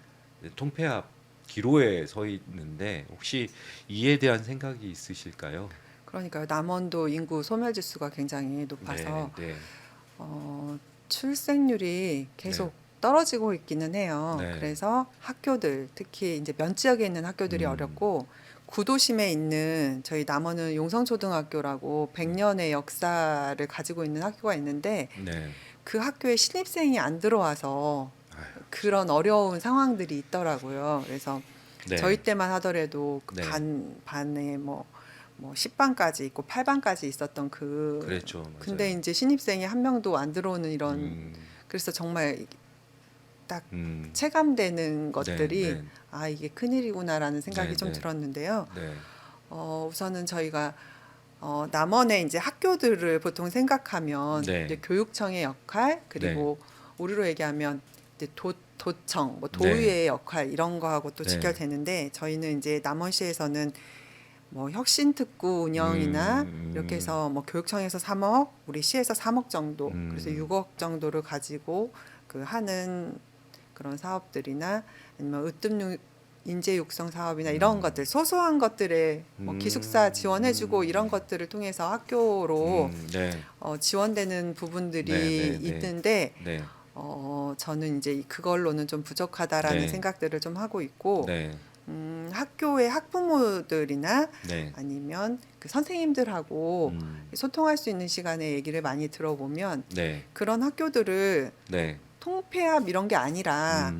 Speaker 1: 통폐합 기로에 서 있는데 혹시 이에 대한 생각이 있으실까요?
Speaker 2: 그러니까요. 남원도 인구 소멸 지수가 굉장히
Speaker 1: 네,
Speaker 2: 높아서
Speaker 1: 네,
Speaker 2: 출생률이
Speaker 1: 네,
Speaker 2: 계속 떨어지고 있기는 해요.
Speaker 1: 네,
Speaker 2: 그래서 학교들, 특히 이제 면 지역에 있는 학교들이
Speaker 1: 음,
Speaker 2: 어렵고 구도심에 있는 저희 남원은 용성초등학교라고
Speaker 1: 음,
Speaker 2: 100년의 역사를 가지고 있는 학교가 있는데
Speaker 1: 네,
Speaker 2: 그 학교에 신입생이 안 들어와서
Speaker 1: 아유,
Speaker 2: 그런 어려운 상황들이 있더라고요. 그래서 저희
Speaker 1: 네,
Speaker 2: 때만 하더라도 그
Speaker 1: 네,
Speaker 2: 반에 뭐 10반까지 있고 8반까지 있었던
Speaker 1: 그랬죠,
Speaker 2: 근데
Speaker 1: 맞아요.
Speaker 2: 이제 신입생이 한 명도 안 들어오는 이런
Speaker 1: 음,
Speaker 2: 그래서 정말 딱
Speaker 1: 음,
Speaker 2: 체감되는
Speaker 1: 네,
Speaker 2: 것들이
Speaker 1: 네,
Speaker 2: 아, 이게 큰일이구나라는
Speaker 1: 네,
Speaker 2: 생각이 좀
Speaker 1: 네,
Speaker 2: 들었는데요.
Speaker 1: 네,
Speaker 2: 우선은 저희가 남원의 이제 학교들을 보통 생각하면 이제
Speaker 1: 네,
Speaker 2: 교육청의 역할
Speaker 1: 네,
Speaker 2: 그리고 우리로 얘기하면 이제 도청, 뭐
Speaker 1: 네,
Speaker 2: 도의회의 역할 이런 거하고 또
Speaker 1: 네,
Speaker 2: 직결되는데 저희는 이제 남원시에서는 뭐 혁신특구 운영이나 이렇게
Speaker 1: 음,
Speaker 2: 해서 뭐 교육청에서 3억, 우리 시에서 3억 정도, 그래서
Speaker 1: 음,
Speaker 2: 6억 정도를 가지고 그 하는 그런 사업들이나 아니면 으뜸 인재 육성 사업이나 이런
Speaker 1: 음,
Speaker 2: 것들 소소한 것들에 뭐 기숙사 지원해주고 이런
Speaker 1: 음,
Speaker 2: 것들을 통해서 학교로
Speaker 1: 네,
Speaker 2: 지원되는
Speaker 1: 네,
Speaker 2: 부분들이
Speaker 1: 네, 네,
Speaker 2: 있는데
Speaker 1: 네,
Speaker 2: 저는 이제 그걸로는 좀 부족하다라는
Speaker 1: 네,
Speaker 2: 생각들을 좀 하고 있고
Speaker 1: 네,
Speaker 2: 학교의 학부모들이나
Speaker 1: 네,
Speaker 2: 아니면 그 선생님들하고
Speaker 1: 음,
Speaker 2: 소통할 수 있는 시간에 얘기를 많이 들어보면
Speaker 1: 네,
Speaker 2: 그런 학교들을
Speaker 1: 네,
Speaker 2: 통폐합 이런 게 아니라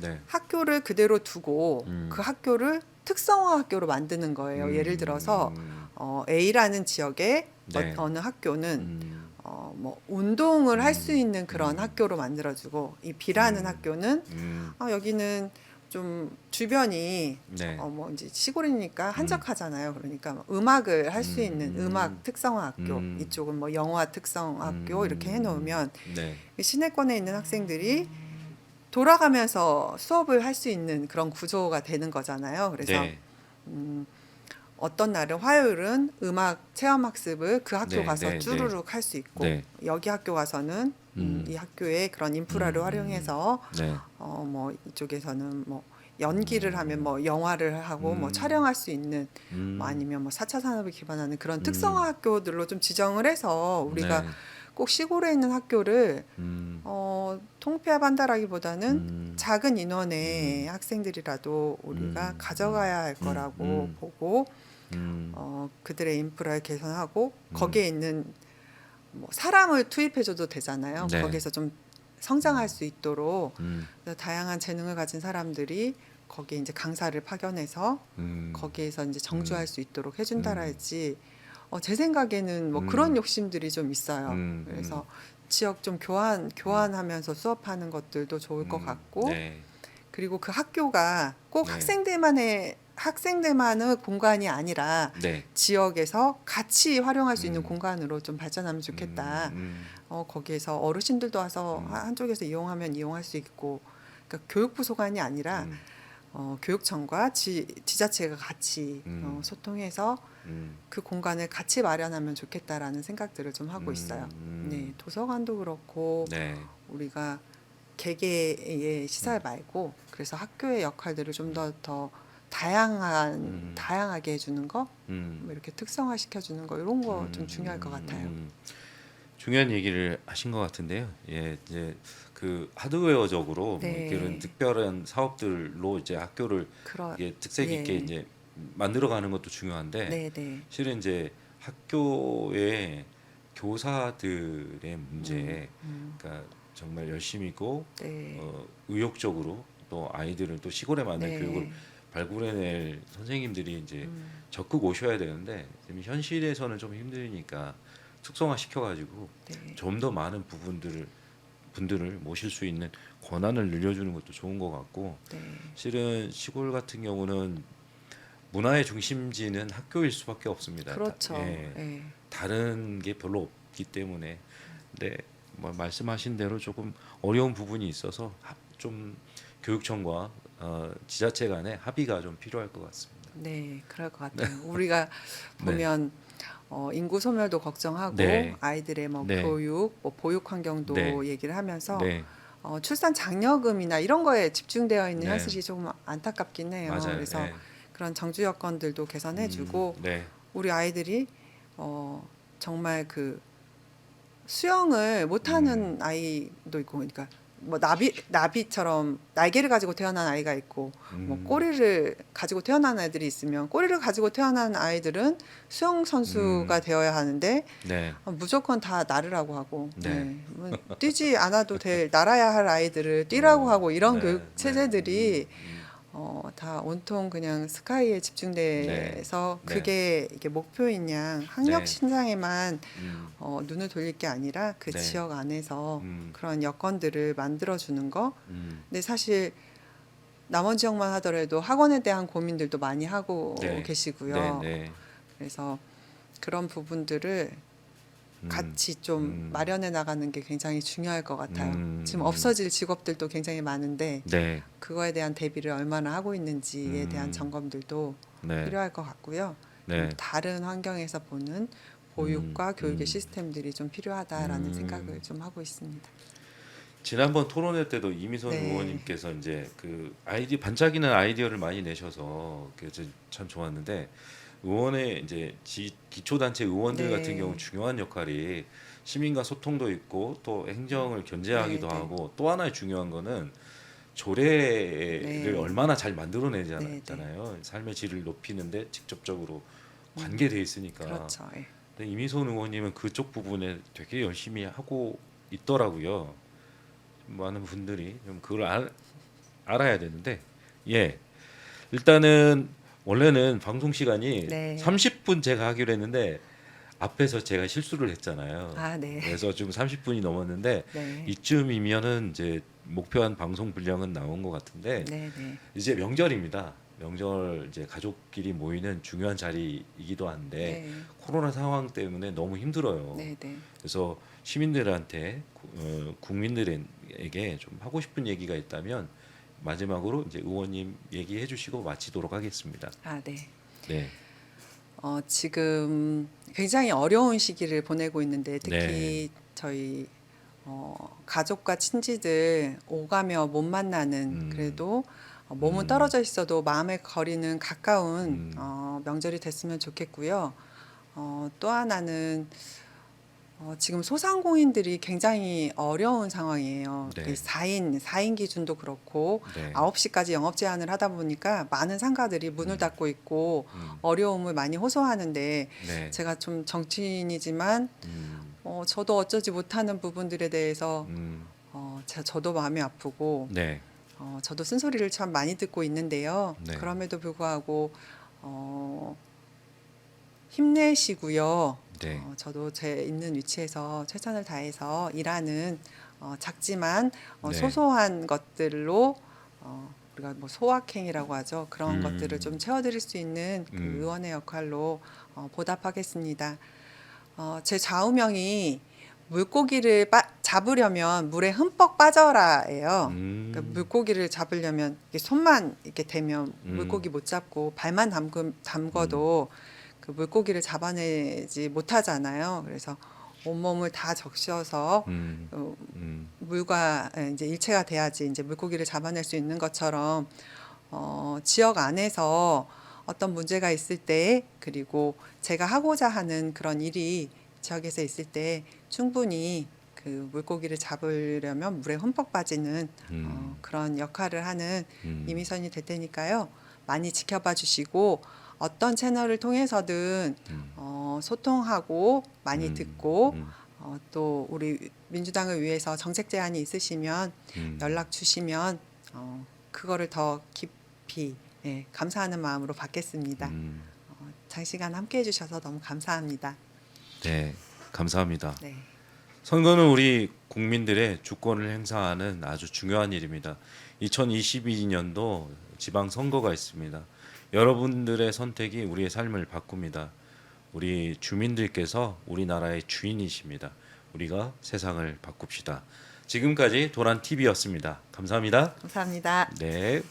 Speaker 1: 네,
Speaker 2: 학교를 그대로 두고 그
Speaker 1: 음,
Speaker 2: 학교를 특성화 학교로 만드는 거예요. 예를 들어서
Speaker 1: 음,
Speaker 2: A라는 지역의
Speaker 1: 네,
Speaker 2: 어느 학교는
Speaker 1: 음,
Speaker 2: 뭐 운동을 할 수
Speaker 1: 음,
Speaker 2: 있는 그런
Speaker 1: 음,
Speaker 2: 학교로 만들어주고 이 B라는
Speaker 1: 음,
Speaker 2: 학교는
Speaker 1: 음,
Speaker 2: 여기는 좀 주변이
Speaker 1: 네,
Speaker 2: 뭐 이제 시골이니까
Speaker 1: 음,
Speaker 2: 한적하잖아요. 그러니까 뭐 음악을 할 수 있는 음악
Speaker 1: 음,
Speaker 2: 특성화 학교,
Speaker 1: 음,
Speaker 2: 이쪽은 뭐 영화 특성화 학교 이렇게 해놓으면
Speaker 1: 네,
Speaker 2: 시내권에 있는 학생들이 돌아가면서 수업을 할 수 있는 그런 구조가 되는 거잖아요. 그래서
Speaker 1: 네,
Speaker 2: 음, 어떤 날은 화요일은 음악 체험 학습을 그 학교
Speaker 1: 네,
Speaker 2: 가서
Speaker 1: 네, 네,
Speaker 2: 쭈루룩 할 수 있고
Speaker 1: 네,
Speaker 2: 여기 학교 가서는 이 학교의 그런 인프라를 활용해서
Speaker 1: 네,
Speaker 2: 뭐 이쪽에서는 뭐 연기를 하면 뭐 영화를 하고 뭐
Speaker 1: 음,
Speaker 2: 촬영할 수 있는 뭐
Speaker 1: 음,
Speaker 2: 아니면 뭐 4차 산업을 기반하는 그런 특성화
Speaker 1: 음,
Speaker 2: 학교들로 좀 지정을 해서 우리가
Speaker 1: 네,
Speaker 2: 꼭 시골에 있는 학교를
Speaker 1: 음,
Speaker 2: 통폐합한다라기보다는
Speaker 1: 음,
Speaker 2: 작은 인원의
Speaker 1: 음,
Speaker 2: 학생들이라도 우리가
Speaker 1: 음,
Speaker 2: 가져가야 할 거라고
Speaker 1: 음,
Speaker 2: 보고
Speaker 1: 음,
Speaker 2: 그들의 인프라를 개선하고
Speaker 1: 음,
Speaker 2: 거기에 있는 뭐 사람을 투입해줘도 되잖아요.
Speaker 1: 네,
Speaker 2: 거기서 좀 성장할 수 있도록
Speaker 1: 음,
Speaker 2: 그래서 다양한 재능을 가진 사람들이 거기에 이제 강사를 파견해서
Speaker 1: 음,
Speaker 2: 거기에서 이제 정주할
Speaker 1: 음,
Speaker 2: 수 있도록 해준다라
Speaker 1: 음,
Speaker 2: 할지 제 생각에는 뭐 그런
Speaker 1: 음,
Speaker 2: 욕심들이 좀 있어요. 그래서
Speaker 1: 음,
Speaker 2: 지역 좀
Speaker 1: 음,
Speaker 2: 교환하면서 수업하는 것들도 좋을 것 같고
Speaker 1: 네,
Speaker 2: 그리고 그 학교가 꼭
Speaker 1: 네,
Speaker 2: 학생들만의 공간이 아니라
Speaker 1: 네,
Speaker 2: 지역에서 같이 활용할 수 있는
Speaker 1: 음,
Speaker 2: 공간으로 좀 발전하면 좋겠다.
Speaker 1: 음,
Speaker 2: 거기에서 어르신들도 와서
Speaker 1: 음,
Speaker 2: 한쪽에서 이용하면 이용할 수 있고, 그러니까 교육부 소관이 아니라
Speaker 1: 음,
Speaker 2: 교육청과 지자체가 같이
Speaker 1: 음,
Speaker 2: 소통해서
Speaker 1: 음,
Speaker 2: 그 공간을 같이 마련하면 좋겠다라는 생각들을 좀 하고 있어요. 네,
Speaker 1: 음,
Speaker 2: 도서관도 그렇고
Speaker 1: 네,
Speaker 2: 우리가 개개의
Speaker 1: 음,
Speaker 2: 시설 말고 그래서 학교의 역할들을 좀
Speaker 1: 음,
Speaker 2: 더
Speaker 1: 음,
Speaker 2: 다양하게 해주는 거, 뭐
Speaker 1: 음,
Speaker 2: 이렇게 특성화 시켜주는 거 이런 거 좀 중요할 것 같아요.
Speaker 1: 중요한 얘기를 하신 것 같은데요. 예, 이제 그 하드웨어적으로 뭐
Speaker 2: 네.
Speaker 1: 이런 특별한 사업들로 이제 학교를
Speaker 2: 그런
Speaker 1: 이게 특색 있게
Speaker 2: 예.
Speaker 1: 이제 만들어가는 것도 중요한데
Speaker 2: 네, 네.
Speaker 1: 실은 이제 학교의 교사들의 문제,
Speaker 2: 음.
Speaker 1: 그러니까 정말 열심히 있고
Speaker 2: 네.
Speaker 1: 의욕적으로 또 아이들을 또 시골에 맞는 교육을
Speaker 2: 네.
Speaker 1: 발굴해낼 선생님들이 이제
Speaker 2: 음.
Speaker 1: 적극 오셔야 되는데 지금 현실에서는 좀 힘드니까 특성화 시켜가지고
Speaker 2: 네.
Speaker 1: 좀 더 많은 분들을 모실 수 있는 권한을 늘려주는 것도 좋은 것 같고
Speaker 2: 네.
Speaker 1: 실은 시골 같은 경우는 문화의 중심지는 학교일 수밖에 없습니다.
Speaker 2: 그렇죠.
Speaker 1: 예,
Speaker 2: 예.
Speaker 1: 다른 게 별로 없기 때문에 근데 뭐 말씀하신 대로 조금 어려운 부분이 있어서 좀 교육청과 지자체 간의 합의가 좀 필요할 것 같습니다.
Speaker 2: 네, 그럴 것 같아요. 우리가
Speaker 1: 네,
Speaker 2: 보면 인구 소멸도 걱정하고
Speaker 1: 네,
Speaker 2: 아이들의 뭐
Speaker 1: 네,
Speaker 2: 교육, 뭐 보육
Speaker 1: 네,
Speaker 2: 환경도 얘기를 하면서
Speaker 1: 네,
Speaker 2: 출산 장려금이나 이런 거에 집중되어 있는
Speaker 1: 네,
Speaker 2: 현실이 조금 안타깝긴 해요.
Speaker 1: 맞아요.
Speaker 2: 그래서
Speaker 1: 네,
Speaker 2: 그런 정주 여건들도 개선해주고
Speaker 1: 네,
Speaker 2: 우리 아이들이 정말 그 수영을
Speaker 1: 음,
Speaker 2: 못하는 아이도 있고, 그러니까 뭐 나비처럼 날개를 가지고 태어난 아이가 있고, 뭐
Speaker 1: 음,
Speaker 2: 꼬리를 가지고 태어난 아이들이 있으면 꼬리를 가지고 태어난 아이들은 수영 선수가
Speaker 1: 음,
Speaker 2: 되어야 하는데
Speaker 1: 네,
Speaker 2: 무조건 다 나르라고 하고,
Speaker 1: 네,
Speaker 2: 네. 뭐 뛰지 않아도 될 날아야 할 아이들을 뛰라고 하고 이런 교육
Speaker 1: 네, 네,
Speaker 2: 체제들이 다 온통 그냥 스카이에
Speaker 1: 네,
Speaker 2: 집중돼서
Speaker 1: 네,
Speaker 2: 그게 이게 목표인 양 학력
Speaker 1: 네,
Speaker 2: 신장에만
Speaker 1: 음,
Speaker 2: 눈을 돌릴 게 아니라 그
Speaker 1: 네,
Speaker 2: 지역 안에서
Speaker 1: 음,
Speaker 2: 그런 여건들을 만들어 주는 거.
Speaker 1: 음,
Speaker 2: 근데 사실 남원 지역만 하더라도 학원에 대한 고민들도 많이 하고
Speaker 1: 네, 네,
Speaker 2: 계시고요.
Speaker 1: 네,
Speaker 2: 그래서 그런 부분들을
Speaker 1: 음,
Speaker 2: 같이 좀
Speaker 1: 음,
Speaker 2: 마련해 나가는 게 굉장히 중요할 것 같아요. 지금
Speaker 1: 음,
Speaker 2: 없어질 직업들도 굉장히 많은데
Speaker 1: 네,
Speaker 2: 그거에 대한 대비를 얼마나 하고 있는지에 대한
Speaker 1: 음,
Speaker 2: 점검들도
Speaker 1: 네,
Speaker 2: 필요할 것 같고요. 좀
Speaker 1: 네,
Speaker 2: 다른 환경에서 보는
Speaker 1: 음,
Speaker 2: 보육과 교육의
Speaker 1: 음,
Speaker 2: 시스템들이 좀 필요하다라는 생각을
Speaker 1: 음.
Speaker 2: 좀 하고 있습니다.
Speaker 1: 지난번 토론회 때도 이미선
Speaker 2: 네,
Speaker 1: 의원님께서 이제 그 반짝이는 아이디어를 많이 내셔서 그래서 참 좋았는데 의원의 이제 기초단체 의원들 같은 경우
Speaker 2: 네,
Speaker 1: 중요한 역할이 시민과 소통도 있고 또 행정을
Speaker 2: 네,
Speaker 1: 견제하기도
Speaker 2: 네,
Speaker 1: 하고 또 하나의 중요한 거는 조례를
Speaker 2: 네,
Speaker 1: 얼마나 잘
Speaker 2: 네, 네.
Speaker 1: 만들어내잖아요. 삶의 질을 높이는데 직접적으로 관계돼 있으니까.
Speaker 2: 그렇죠. 예.
Speaker 1: 근데 이미선 의원님은 그쪽 부분에 되게 열심히 하고 있더라고요. 많은 분들이 좀 그걸 알아야 되는데 예 일단은 원래는 방송 시간이
Speaker 2: 네.
Speaker 1: 30분 제가 하기로 했는데 앞에서 제가 실수를 했잖아요.
Speaker 2: 아, 네,
Speaker 1: 그래서 지금 30분이 넘었는데
Speaker 2: 네,
Speaker 1: 이쯤이면은 이제 목표한 방송 분량은 나온 것 같은데
Speaker 2: 네, 네,
Speaker 1: 이제 명절입니다. 명절 이제 가족끼리 모이는 중요한 자리이기도 한데
Speaker 2: 네,
Speaker 1: 코로나 상황 때문에 너무 힘들어요.
Speaker 2: 네, 네.
Speaker 1: 그래서 시민들한테 국민들에게 좀 하고 싶은 얘기가 있다면 마지막으로 이제 의원님 얘기해 주시고 마치도록 하겠습니다.
Speaker 2: 아, 네.
Speaker 1: 네,
Speaker 2: 지금 굉장히 어려운 시기를 보내고 있는데
Speaker 1: 네,
Speaker 2: 특히 저희 가족과 친지들 오가며 못 만나는
Speaker 1: 음,
Speaker 2: 그래도 몸은
Speaker 1: 음,
Speaker 2: 떨어져 있어도 마음의 거리는 가까운
Speaker 1: 음,
Speaker 2: 명절이 됐으면 좋겠고요. 또 하나는 지금 소상공인들이 굉장히 어려운 상황이에요.
Speaker 1: 네,
Speaker 2: 4인 기준도 그렇고
Speaker 1: 네,
Speaker 2: 9시까지 영업 제한을 하다 보니까 많은 상가들이 문을
Speaker 1: 음,
Speaker 2: 닫고 있고
Speaker 1: 음,
Speaker 2: 어려움을 많이 호소하는데
Speaker 1: 네,
Speaker 2: 제가 좀 정치인이지만
Speaker 1: 음,
Speaker 2: 저도 어쩌지 못하는 부분들에 대해서
Speaker 1: 음,
Speaker 2: 저도 마음이 아프고
Speaker 1: 네,
Speaker 2: 저도 쓴소리를 참 많이 듣고 있는데요.
Speaker 1: 네,
Speaker 2: 그럼에도 불구하고 어, 힘내시고요.
Speaker 1: 네,
Speaker 2: 저도 제 있는 위치에서 최선을 다해서 일하는 작지만
Speaker 1: 네,
Speaker 2: 소소한 것들로 우리가 뭐 소확행이라고 하죠. 그런 것들을 좀
Speaker 1: 음,
Speaker 2: 채워드릴 수 있는 그
Speaker 1: 음,
Speaker 2: 의원의 역할로 보답하겠습니다. 제 좌우명이 물고기를 잡으려면 물에 흠뻑 빠져라예요. 그러니까
Speaker 1: 음,
Speaker 2: 물고기를 잡으려면 이렇게 손만 이렇게 대면
Speaker 1: 음,
Speaker 2: 물고기 못 잡고 발만
Speaker 1: 음,
Speaker 2: 담궈도 그 물고기를 잡아내지 못하잖아요. 그래서 온몸을 다 적셔서
Speaker 1: 음,
Speaker 2: 어,
Speaker 1: 음,
Speaker 2: 물과 이제 일체가 돼야지 이제 물고기를 잡아낼 수 있는 것처럼 지역 안에서 어떤 문제가 있을 때 그리고 제가 하고자 하는 그런 일이 지역에서 있을 때 충분히 그 그 물고기를 잡으려면 물에 흠뻑 빠지는 그런 역할을 하는 이미선이 될 테니까요. 많이 지켜봐 주시고 어떤 채널을 통해서든 소통하고 많이 듣고 또 우리 민주당을 위해서 정책 제안이 있으시면 연락 주시면 그거를 더 깊이 예, 감사하는 마음으로 받겠습니다. 장시간 함께 해주셔서 너무 감사합니다.
Speaker 1: 네, 감사합니다.
Speaker 2: 네.
Speaker 1: 선거는 우리 국민들의 주권을 행사하는 아주 중요한 일입니다. 2022년도 지방 선거가 있습니다. 여러분들의 선택이 우리의 삶을 바꿉니다. 우리 주민들께서 우리나라의 주인이십니다. 우리가 세상을 바꿉시다. 지금까지 도란 TV였습니다. 감사합니다.
Speaker 2: 감사합니다.
Speaker 1: 네.